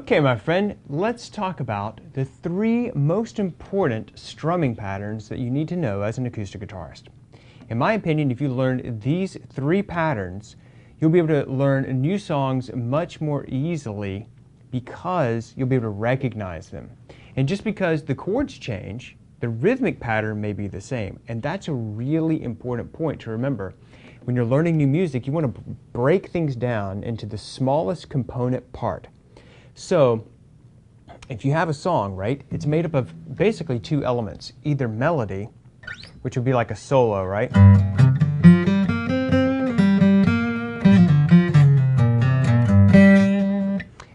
Okay, my friend, let's talk about the 3 most important strumming patterns that you need to know as an acoustic guitarist. In my opinion, if you learn these 3 patterns, you'll be able to learn new songs much more easily because you'll be able to recognize them. And just because the chords change, the rhythmic pattern may be the same. And that's a really important point to remember. When you're learning new music, you want to break things down into the smallest component part. So, if you have a song, right, it's made up of basically 2 elements. Either melody, which would be like a solo, right?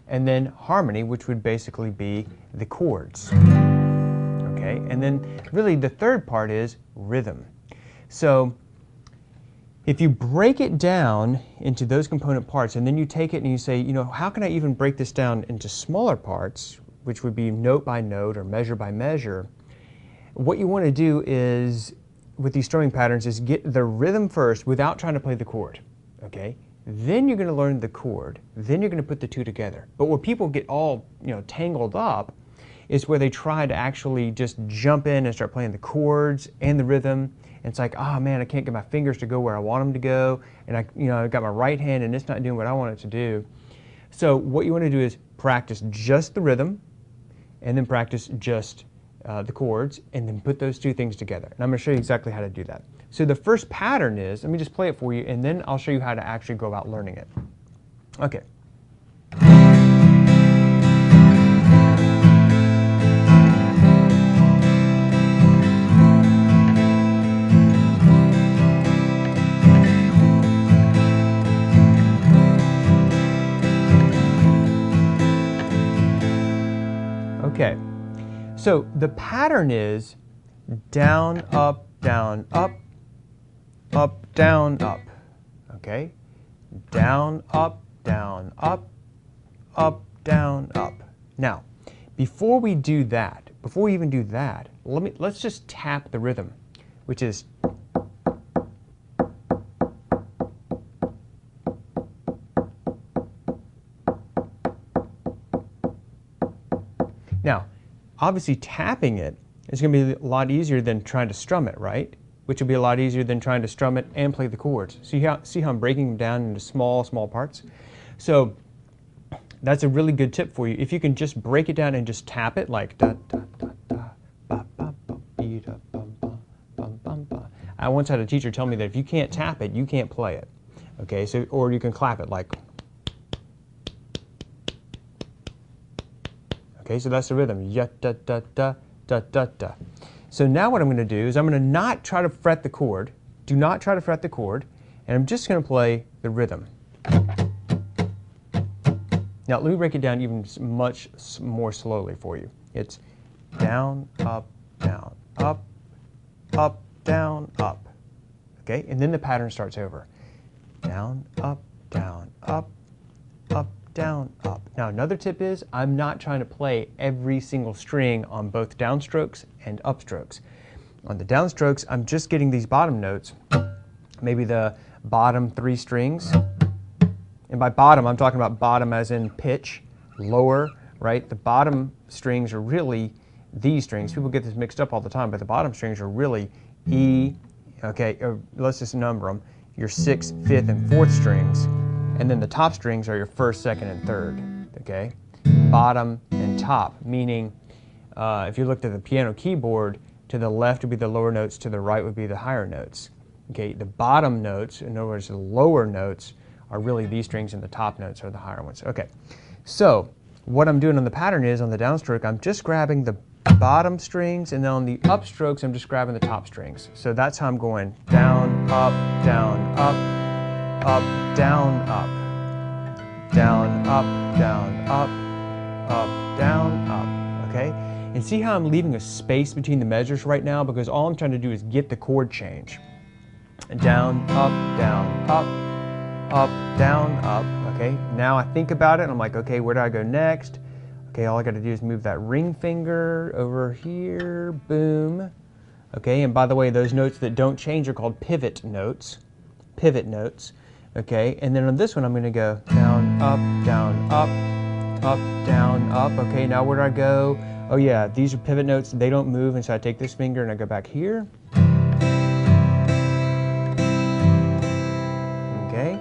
And then harmony, which would basically be the chords. Okay, and then really the third part is rhythm. So, if you break it down into those component parts and then you take it and you say, you know, how can I even break this down into smaller parts, which would be note by note or measure by measure, what you want to do is, with these strumming patterns, is get the rhythm first without trying to play the chord, okay? Then you're going to learn the chord, then you're going to put the 2 together. But where people get all, tangled up is where they try to actually just jump in and start playing the chords and the rhythm. And it's like, oh man, I can't get my fingers to go where I want them to go, and I've got my right hand and it's not doing what I want it to do. So what you want to do is practice just the rhythm, and then practice just the chords, and then put those 2 things together. And I'm going to show you exactly how to do that. So the first pattern is, let me just play it for you, and then I'll show you how to actually go about learning it. Okay. Okay, so the pattern is down, up, down, up, down, up. Okay, down, up, down, up, down, up. Now, before we do that, before we even do that, let's just tap the rhythm, which is now, obviously tapping it is going to be a lot easier than trying to strum it, right? Which will be a lot easier than trying to strum it and play the chords. See how I'm breaking them down into small parts? So that's a really good tip for you. If you can just break it down and just tap it like da da da da ba ba ba be da bum ba bum bum ba. I once had a teacher tell me that if you can't tap it, you can't play it. Okay, so or you can clap it like. Okay, so that's the rhythm. Ya da da da da da da. So now what I'm going to do is I'm going to not try to fret the chord. Do not try to fret the chord, and I'm just going to play the rhythm. Now let me break it down even much more slowly for you. It's down, up, down, up, down, up. Okay, and then the pattern starts over. Down, up, down, up, down, up. Now another tip is I'm not trying to play every single string on both downstrokes and upstrokes. On the downstrokes, I'm just getting these bottom notes, maybe the bottom 3 strings. And by bottom, I'm talking about bottom as in pitch, lower, right? The bottom strings are really these strings. People get this mixed up all the time, but the bottom strings are really E, okay, let's just number them. Your 6th, 5th, and 4th strings. And then the top strings are your 1st, 2nd, and 3rd, okay? Bottom and top, meaning if you looked at the piano keyboard, to the left would be the lower notes, to the right would be the higher notes. Okay, the bottom notes, in other words, the lower notes, are really these strings, and the top notes are the higher ones. Okay, so what I'm doing on the pattern is, on the downstroke, I'm just grabbing the bottom strings, and then on the upstrokes, I'm just grabbing the top strings. So that's how I'm going down, up, down, up, down, up, down, up, down, up, down, up, okay? And see how I'm leaving a space between the measures right now, because all I'm trying to do is get the chord change. Down, up, down, down, up, okay? Now I think about it, and I'm like, okay, where do I go next? Okay, all I gotta do is move that ring finger over here, boom. Okay, and by the way, those notes that don't change are called pivot notes. Pivot notes, okay? And then on this one, I'm gonna go down, up, up, down, up. Okay, now where do I go? Oh yeah, these are pivot notes. They don't move, and so I take this finger and I go back here. Okay.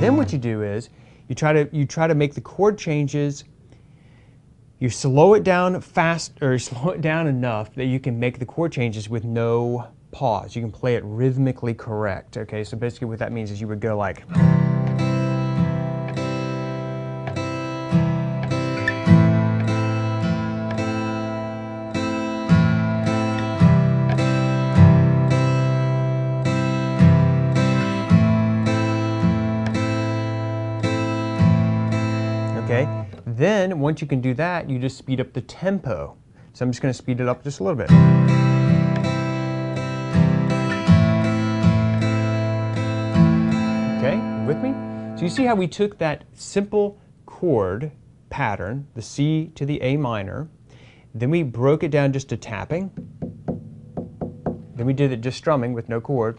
Then what you do is you try to make the chord changes. You slow it down fast, or slow it down enough that you can make the chord changes with no pause. You can play it rhythmically correct. Okay, so basically what that means is you would go like. Okay, then once you can do that, you just speed up the tempo. So I'm just going to speed it up just a little bit. Okay, with me? So you see how we took that simple chord pattern, the C to the A minor, then we broke it down just to tapping, then we did it just strumming with no chord,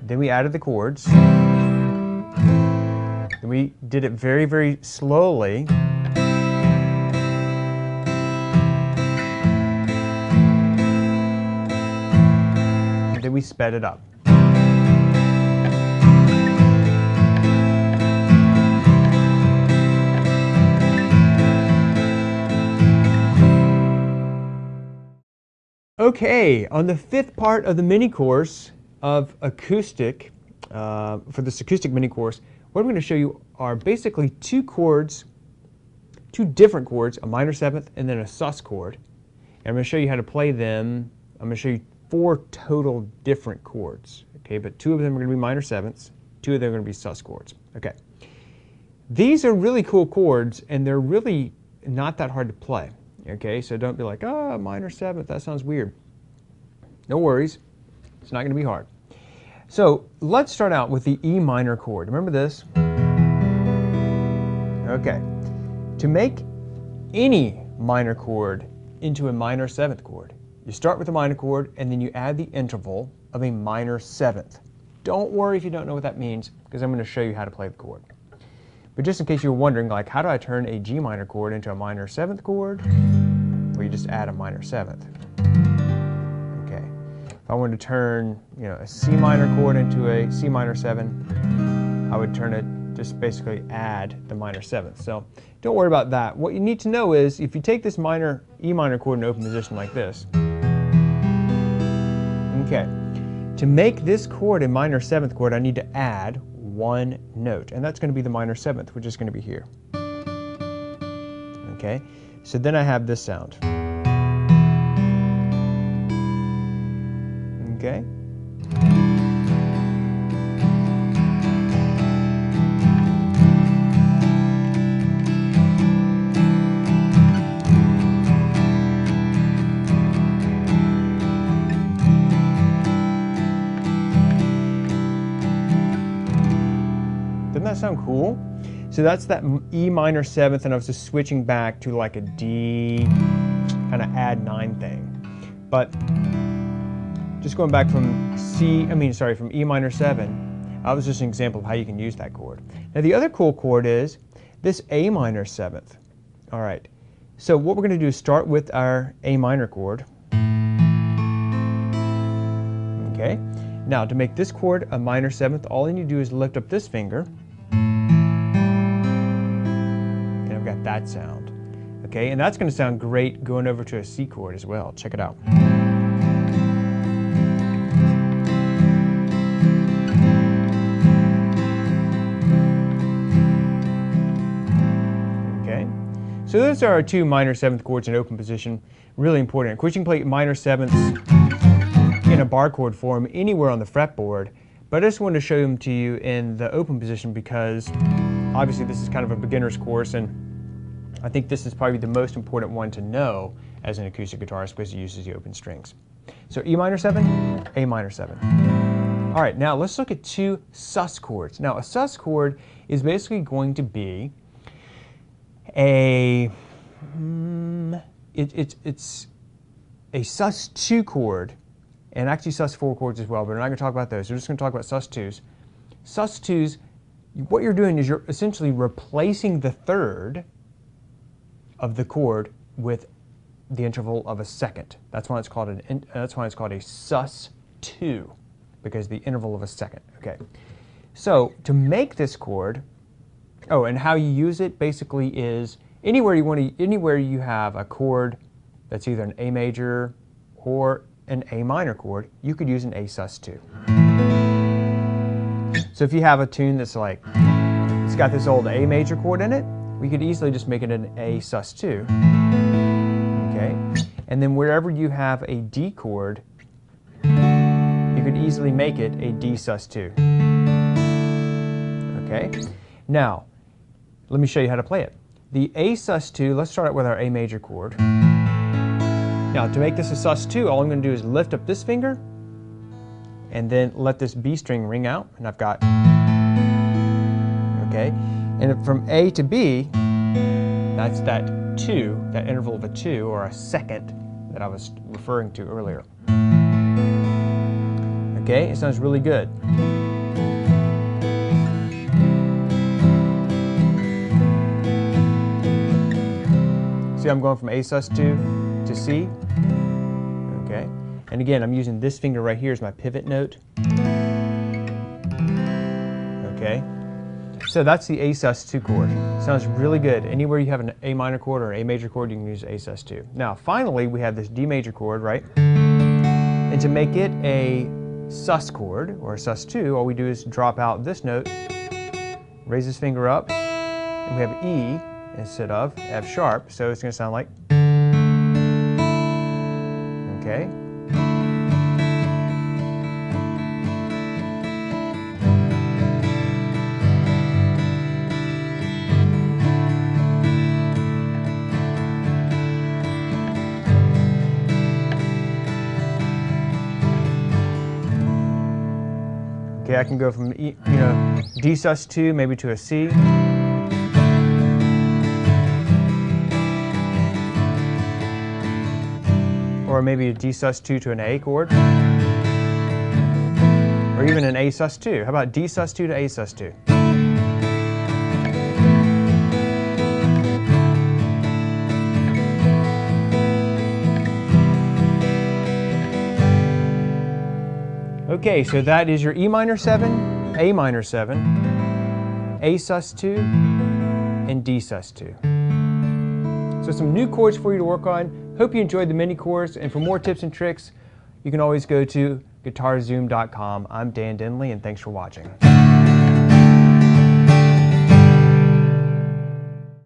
then we added the chords, then we did it very, very slowly, and then we sped it up. Okay, on the fifth part of the mini course of acoustic, for this acoustic mini course, what I'm going to show you are basically two different chords, a minor seventh and then a sus chord. And I'm going to show you how to play them. I'm going to show you 4 total different chords. Okay, but 2 of them are going to be minor sevenths, 2 of them are going to be sus chords. Okay, these are really cool chords, and they're really not that hard to play. Okay, so don't be like, oh, minor seventh, that sounds weird. No worries, it's not going to be hard. So let's start out with the E minor chord. Remember this? Okay, to make any minor chord into a minor seventh chord, you start with a minor chord and then you add the interval of a minor seventh. Don't worry if you don't know what that means, because I'm going to show you how to play the chord. But just in case you're wondering, like, how do I turn a G minor chord into a minor seventh chord? Well, you just add a minor seventh. Okay. If I wanted to turn, a C minor chord into a C minor 7, I would turn it, just basically add the minor seventh. So don't worry about that. What you need to know is, if you take this E minor chord in open position like this, okay, to make this chord a minor seventh chord, I need to add 1 note, and that's going to be the minor seventh, which is going to be here. Okay, so then I have this sound. Okay. Doesn't that sound cool? So that's that E minor seventh, and I was just switching back to like a D kind of add 9 thing. But just going back from from E minor 7, that was just an example of how you can use that chord. Now the other cool chord is this A minor seventh. All right, so what we're going to do is start with our A minor chord. Okay, now to make this chord a minor seventh, all you need to do is lift up this finger, and I've got that sound. Okay, and that's going to sound great going over to a C chord as well. Check it out. So those are our 2 minor seventh chords in open position. Really important. Of course, you can play minor sevenths in a bar chord form anywhere on the fretboard, but I just wanted to show them to you in the open position because obviously this is kind of a beginner's course, and I think this is probably the most important one to know as an acoustic guitarist because it uses the open strings. So E minor 7, A minor 7. All right, now let's look at 2 sus chords. Now a sus chord is basically going to be it's a sus2 chord, and actually sus4 chords as well, but we're not going to talk about those. We're just going to talk about sus2s. Sus2s what you're doing is you're essentially replacing the third of the chord with the interval of a second. That's why it's called a sus2, because the interval of a second. Okay. So to make this chord, oh, and how you use it basically is anywhere you have a chord that's either an A major or an A minor chord, you could use an A sus2. So if you have a tune that's like, it's got this old A major chord in it, we could easily just make it an A sus2. Okay? And then wherever you have a D chord, you could easily make it a D sus2. Okay? Now, let me show you how to play it. The A sus2, let's start out with our A major chord. Now, to make this a sus2, all I'm going to do is lift up this finger and then let this B string ring out, and I've got, okay? And from A to B, that's that 2, that interval of a 2, or a second that I was referring to earlier. Okay, it sounds really good. See, I'm going from A sus2 to C. Okay, and again, I'm using this finger right here as my pivot note. Okay, so that's the A sus2 chord. Sounds really good. Anywhere you have an A minor chord or an A major chord, you can use A sus2. Now, finally, we have this D major chord, right? And to make it a sus chord, or a sus2, all we do is drop out this note, raise this finger up, and we have E instead of F sharp, so it's going to sound like, okay? Okay, I can go from E, D sus2 maybe to a C. Or maybe a D sus2 to an A chord. Or even an A sus2. How about D sus2 to A sus2? Okay, so that is your E minor 7, A minor 7, A sus2, and D sus2. So some new chords for you to work on. Hope you enjoyed the mini course, and for more tips and tricks, you can always go to guitarzoom.com. I'm Dan Denley, and thanks for watching.